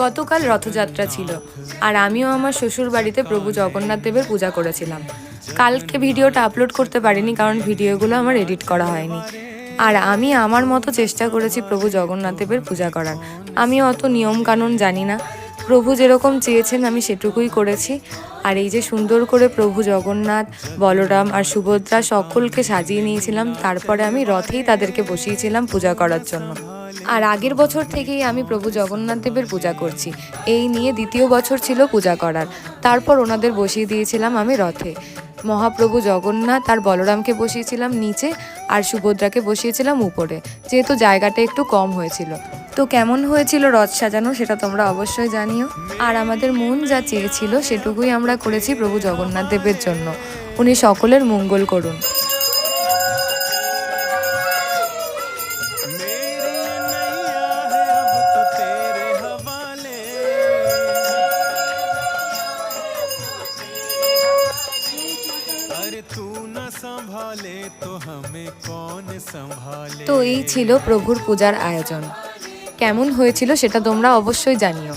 গতকাল রথযাত্রা ছিল আর আমিও আমার শ্বশুর বাড়িতে প্রভু জগন্নাথ দেবের পূজা করেছিলাম। কালকে ভিডিওটা আপলোড করতে পারিনি কারণ ভিডিওগুলো আমার এডিট করা হয়নি। আর আমি আমার মতো চেষ্টা করেছি প্রভু জগন্নাথ দেবের পূজা করার। আমি অত নিয়ম কানুন জানি না, প্রভু যেরকম চেয়েছেন আমি সেটুকুই করেছি। আর এই যে সুন্দর করে প্রভু জগন্নাথ, বলরাম আর সুভদ্রা সকলকে সাজিয়ে নিয়েছিলাম, তারপরে আমি রথেই তাদেরকে বসিয়েছিলাম পূজা করার জন্য। আর আগের বছর থেকেই আমি প্রভু জগন্নাথ দেবের পূজা করছি, এই নিয়ে দ্বিতীয় বছর ছিল পূজা করার। তারপর ওনাদের বসিয়ে দিয়েছিলাম আমি রথে। মহাপ্রভু জগন্নাথ আর বলরামকে বসিয়েছিলাম নিচে আর সুভদ্রাকে বসিয়েছিলাম উপরে, যেহেতু জায়গাটা একটু কম হয়েছিল। তো কেমন হয়েছিল রথ সাজানো সেটা তোমরা অবশ্যই জানিও। আর আমাদের মন যা চেয়েছিল সেটুকুই আমরা করেছি প্রভু জগন্নাথ দেবের জন্য। উনি সকলের মঙ্গল করুন। তো এই ছিল প্রভুর পূজার আয়োজন। কেমন হয়েছিল সেটা তোমরা অবশ্যই জানিও।